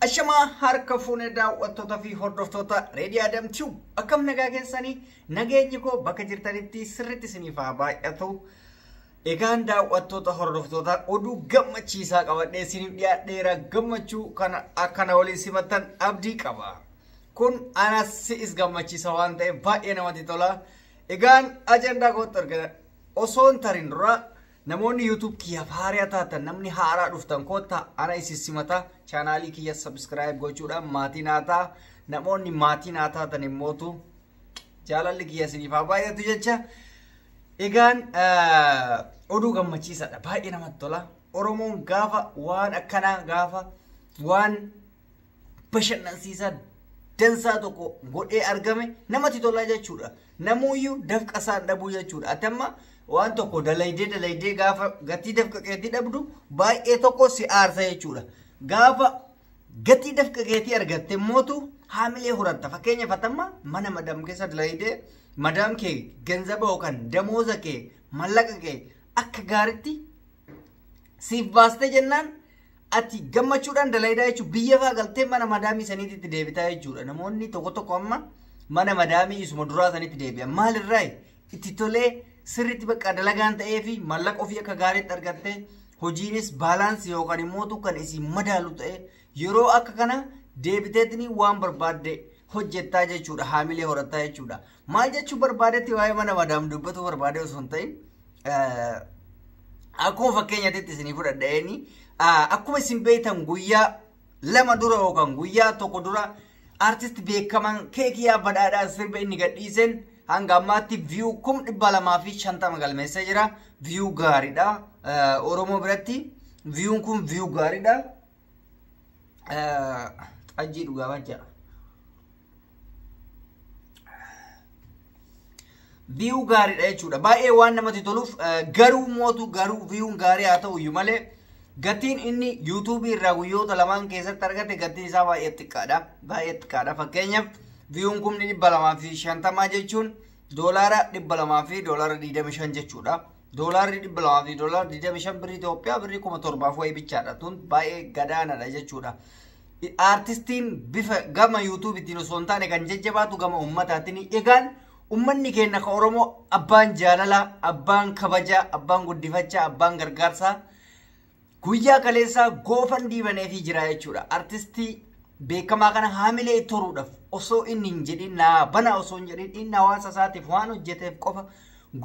Ashama harka fuune daawwattoota fi hordoftoota Reedii Adam Tube akkam nagaa keessanii nageenyi koo bakka jirtanitti sirriitti isiniif haa baay'atu. Egaan daawwattoota hordoftoota oduu gammachiisaa qabadhee isiniif dhiyaadheera. Gammachuu kana akkana waliin simattan abdii qaba. Kun anas si'is gammachiisa waan ta'eef baay'ee namatti tola. Egaan ajandaa kootti argina osoon tarin dura namoonni YouTube kiyya haaraa taatan namni haaraa dhuftan koota ana isissimata channel kiyya subscribe gochuudhaan maatii naataa namoonni maatii naataa tan immootu jaalalli kiyya isiniif haa baay'atu jecha. Egaan oduu gammachiisaadha baay'ee namatti tola. Oromoon gaafa waan akkanaa gaafa waan bashannansiisaa dansaa tokko godhee argame namatti tola jechuudha. Namuuyyuu dafqa isaan dhabuu jechuudha. Atamma waan tokko dalaydee gaafa gatii dafqa keetii dhabdu baay'ee tokko si aarsa jechuudha. Gaafa gatii dafqa keetii argatte mootu haamilee horatta. Fakkeenyaaf atamma mana madam keessa dalaydee madam kee ganzaba yookaan damooza kee mallaqa kee akka gaaritti siif baaste jennaan ati gammachuudhaan dalaydaa jechuudha. Biyya faa galtee mana madaamii saniitti deebitaa jechuudha. Namoonni tokko amma mana madaamii isuma duraa sanitti deebi'an maalirraa itti tolee sirriitti bakka dalagaan ta'ee fi mallaqa ofii akka gaariitti argattee hojiinis baalaansii yookaan immoo kan isin madaalu ta'e yeroo akka kana deebiteetini waan barbaadde hojjettaa jechuudha. Haamilee horattaa jechuudha. Maal jechuu barbaadetti waa'ee mana madaam dubbatu barbaade osoo hin ta'in akkuma fakkeenyaatti isinii fudhadha'eeni akkuma isin beektan guyyaa lama dura yookaan guyyaa tokko dura artist beekaman keekiyaa badhaadhaa sirba inni gadhiisen hanga ammaatti view 250 galmeessee jira. View gaariidha. Oromoo biratti view kun view gaariidha. Xajjii dhugaa bajja. View gaariidha jechuudha. Baay'ee waan namatti toluuf garuu mootu garuu view gaarii haa ta'u iyyuu malee gatiin inni YouTube irraa guyyoota lamaan keessatti argate gatiin isaa baay'ee xiqqaadha. Baay'ee xiqqaadha. Fakkeenyaaf view kun 250 jechuun dolara 200 fi dolara 25 jechuudha. Dolarri 200 fi dolara 25 birrii Itoophiyaa birrii 1700 wayi bichaadha. Tun baay'ee gadaanadha jechuudha. Artistiin bifa gama YouTube ittiin osoo hin taane kan jajjabaatu gama ummataatiin. Egaan ummanni keenya ka Oromoo abbaan jaalalaa, abbaan kabajaa, abbaan guddifachaa, abbaan gargaarsaa guyyaa kaleessaa gofandme baneefii jira jechuudha. Artistii beekamaa kana haamilee toruudhaaf osoo inni hin jedhin naa bana osoo hin jedhin inni hawaasa isaatiif waan hojjeteef qofa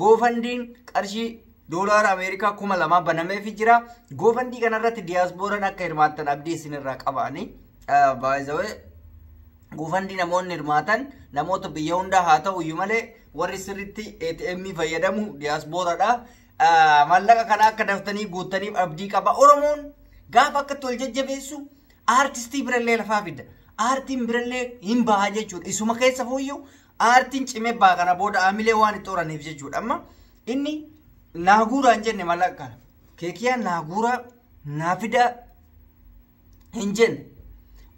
gofandmeen qarshii dolara Ameerikaa 2000 banameefii jira. Gofandmee kanarratti diyaaspooraan akka hirmaattan abdii isinirraa qabaani. By the way gofandmee namoonni hirmaatan namoota biyya hundaa haa ta'u iyyuu malee warri sirriitti ATM fayyadamu diyaaspooraadha. Mallaqa kana akka daftanii guuttaniif abdii qaba. Oromoon gaafa akka tol jajjabeessu artistii birallee lafaa fida. Artiin birallee hin baha jechuudha. Isuma keessa fooyyuu artiin cimee baha kana booda haamilee waan itti horaniif jechuudha. Amma inni naaguuraa hin jenne mallaqa kana. Keekiyaan naaguuraa naafida hin jenne.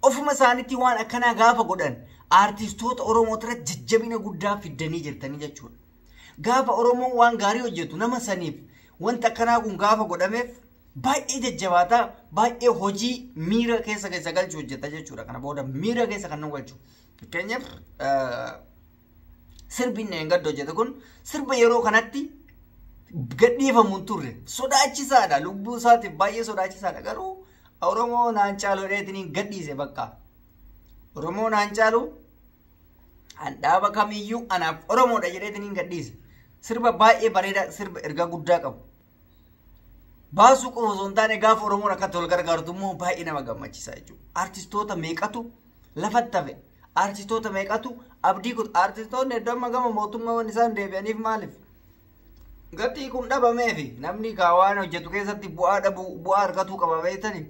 Ofuma isaaniitti waan akkanaa gaafa godhan artistoota Oromoo irratti jajjabina guddaa fiddanii jirtanii jechuudha. Gaafa Oromoon waan gaarii hojjetu nama saniif wanta akkanaa kun gaafa godhameef baay'ee jajjabaata baay'ee hojii miira keessa galchu hojjeta jechuudha. Kana booda miira keessa kan galchu. Fakkeenyaaf sirbiin gadda hojjeta kun sirba yeroo kanatti gadhiifamu turre sodaachisaadha. Lubbuu isaatiif baay'ee sodaachisaadha. Garuu Oromoo naan caalu dheetiniin gadhiise bakka. Oromoo naan caalu handhaaba kamiyyuu anaaf Oromoodha jedheetiniin gadhiise. Sirba baay'ee bareedaa sirba ergaa guddaa qabu. Baasuu qofa osoo hin taane gaafa Oromoon akka tol gargaartu immoo baay'ee nama gammachiisa jechuudha. Artistoota meeqatu lafatti hafe? Artistoota meeqatu abdii kutu? Artistoonni iddoo amma gama mootummaa waan isaan deebi'aniif maaliif? Gatii kun dhabameefi namni waan hojjetu keessatti bu'aa argatuu qaba beektanii.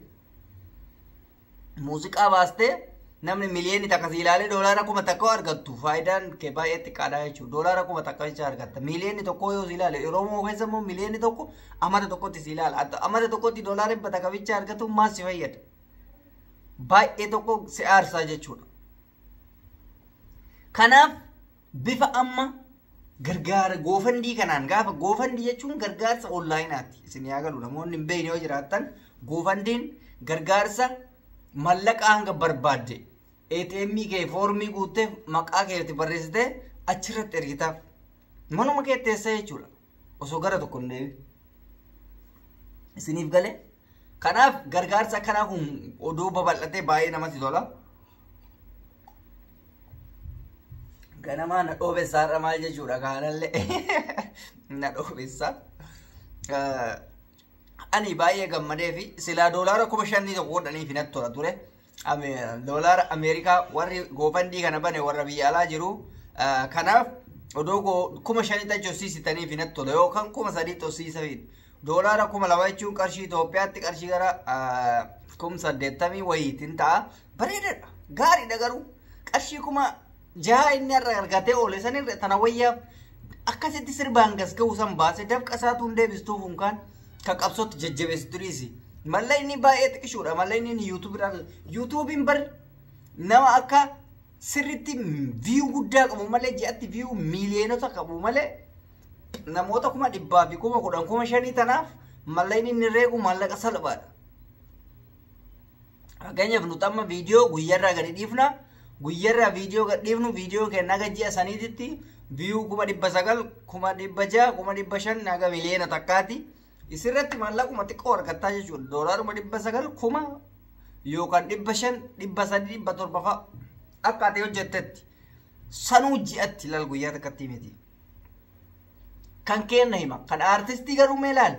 Muuziqaa baastee namni miliyoonii takka si ilaalee dolara 1000 argattu faayidaan kee baay'ee xiqqaadha jechuudha. Dolara 1000 jecha argatta. Miliyoonii tokko yoo si ilaale Oromoo keessa immoo miliyoonii tokko amata tokkotti si ilaala. Amata tokkotti dolara 100 bicha argatu maal si fayyada? Baay'ee tokko si aarsaa jechuudha. Kanaaf bifa amma gargaara gofandmee kanaan gaafa gofandmee jechuun gargaarsa onlaayinaati. Isin yaa galu namoonni hin beekne yoo jiraattan gofandmeen gargaarsa mallaqa hanga barbaadde ATM kee foormii guuttee maqaa keetti barreessite achirratti ergitaaf manuma kee teessee jechuudha osoo gara tokko hin deebiin isiniif galee kanaaf gargaarsa akkanaa kun oduu babal'atee baay'ee namatti tola. Ganama na dhoobessaarra maal jechuudha kaanallee na dhoobessa. Ani baay'ee gammadee fi silaa doolaara 5,000 tokko godhaniif natti tola ture. Doolaara Ameerikaa warri gofandme kana bane warra biyya alaa jiru. Kanaaf odoo 5,000 tachoosiisitaniif natti tola yookaan 3,000 toosiisaniif. Doolaara 2,000 jechuun qarshii Itoophiyaatti qarshii gara 80,000 wayiitiin ta'a. Bareedaadha. Gaariidha garuu qarshii 6,000 inni irra argatee oole sanirra tana wayyaaf akkasitti sirbaan gas ga'uu san baase dafqa isaatu hin deebistuuf hunkaan ka qabsootti jajjabeessituriisi. Mallee inni baay'ee xiqqishuudha. Mallee inni yuutuubiin bar nama akka sirritti viyuu guddaa qabu malee ji'atti viyuu miiliyoonota qabu malee namoota 100,000 fi 10,000 5,000 tanaaf mallee inni reegu maallaqa salphaadha. Fakkeenyaaf nuti amma viidiyoo guyyarraa gadi dhiifna. Guyyarraa viidiyoo gadi dhiifnu viidiyoo kenna gajji'a saniititti viyuu 900 600 500 naga miliyoona takkaati. Isirratti maallaquma xiqqoo argattaa jechuudha. Doolaaruma 900 kuma yookaan 500 300 700 fa'a akka ati hojjettetti sanuu ji'atti ilaal guyyaa takkatti miti. Kan kenna hima kan artistii garuu mee ilaal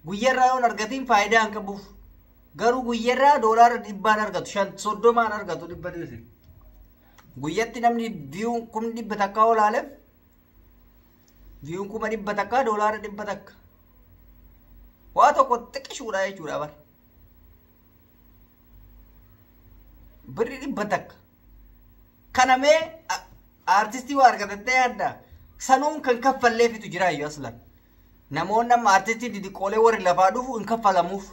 guyyarraa yoon argatiin faayidaa hin qabuuf garuu guyyarraa doolaara 100 argatu 30 argatu 100 guyyatti namni viyuun 100 takka olaaleef viyuun 100 takka doolaara 100 takka waa tokko xiqqishuudha jechuudha bar birri 100 takka kana mee artistii waa argatattee adda sanuun kan kaffalleefitu jira iyyuu aslan namoonni amma artistii didiqoolee warri lafaa dhufu hin kaffalamuuf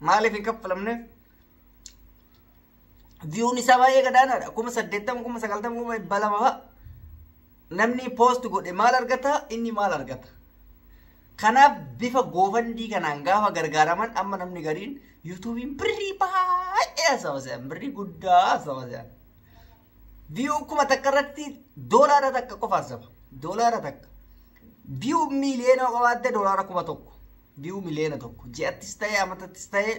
maaliif hin kaffalamneef viyuun isaa baay'ee gadaanaadha 80,000 90,000 1,200 namni poost godhe maal argata inni maal argata kanaaf bifa gofandme kanaan gaafa gargaaraman amma namni gariin yuutuubiin birrii baay'ee asawasan birrii guddaa asawasan viyuu 1,000 takka irratti doolaara takka qofa asaba doolaara takka viyuu miliyoona qabaate doolaara 1,000 viyuu miliyoona tokko ji'attis ta'ee amatattis ta'ee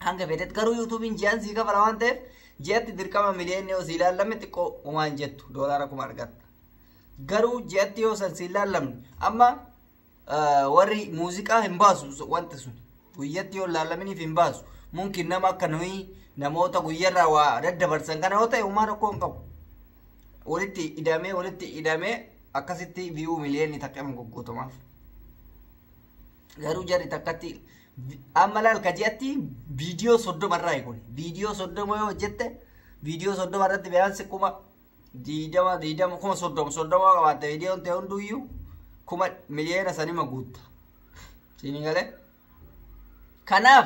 hanga fedhet garuu yuutuubiin ji'an sii kafala waan ta'eef ji'atti dirqama miliyoonni yoo sii ilaalame xiqqoo umaan jettu doolaara 1,000 argatta garuu ji'atti yoo san sii ilaalamne amma warri muuziqaa hin baasu wanti sun guyyatti yoo ilaalaminiif hin baasu mumkin nama akka nuyi namoota guyyarraa waa daddabarsan kana yoo ta'e uumaa tokko hin qabu walitti idamee akkasitti viyuu miliyoonni takka hin goggootamaaf garuu jarri takkatti amma laal kaji'atti viidiyoo 30 irraa eeguun viidiyoo 30 yoo hojjette viidiyoo 30 irratti beekansi 30 qabaatte viidiyoon ta'e hunduyyuu 1,000,000 sanima guutta siin galee kanaaf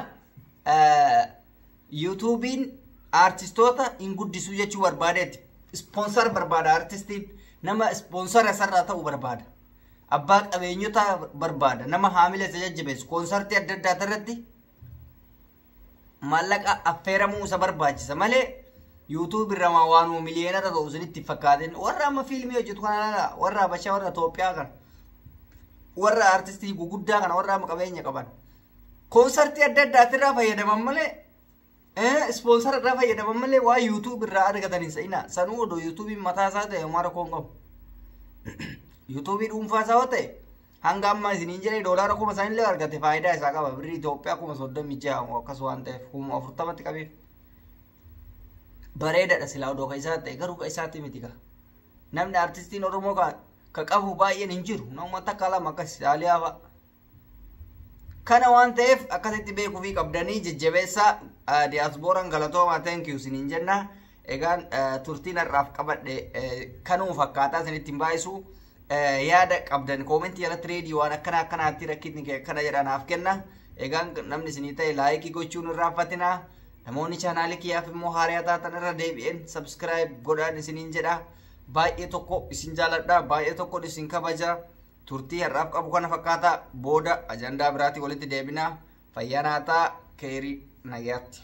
yuutuubiin artistoota hin guddisuu jechuu barbaadeetti ispoonsar barbaada artistiin nama ispoonsara isarraa ta'uu barbaada abbaa qabeenyota barbaada nama haamila isa jajjabeessu koonsartii adda addaa irratti maallaqa affeeramuu isa barbaachisa malee yuutuub irra waanuma miliyoonara ta'u isinitti fakkaateen warra amma fiilmii hojjetu kana warra Habashaa warra Itoophiyaa kana warra artistii guguddaa kana warra amma qabeenya qaban koonsartii adda addaa irraa fayyadaman malee ispoonsara irraa fayyadaman malee waa yuutuub irraa argatanii sa'ina sanuu odoo yuutuubiin mataa isaa ta'e homaa rakkoon qabu yuutuubii dhuunfaa isaa ta'e hanga amma isiniin jedhee doolaara 1,000 illee argate faayidaa isaa qaba birrii Itoophiyaa 36 akkas waan ta'eef 40,000 qabeef bareedaadha silaa odoo ka isaa ta'e garuu ka isaatti miti ka namni artistiin Oromoo ka qabu baay'een hin jiru nama takka lama akkas Saaliyaa fa'a kana waan ta'eef akkasitti beekuu fi qabdanii jajjabeessaa diyaaspooraan galatoomaa thank you isiniin jenna egaan turtiin har'aaf qabadhe kanuu fakkaataa isinitti hin baay'isu yaada qabdan koomentii jalatti reedii waan akkanaatti rakkinni kana jedhanaaf kenna egaan namni isinii ta'e laayikii gochuun irraanfatina namoonni chaanaalii kiyyaaf immoo haariyaa taatan irra deebi'een subscribe godhaan isiniin jedha baay'ee tokko isin jaaladha baay'ee tokko isin kabaja turtii har'aaf qabu kana fakkaataa booda ajandaa biraatii walitti deebina fayyaa naataa keerii nagaatti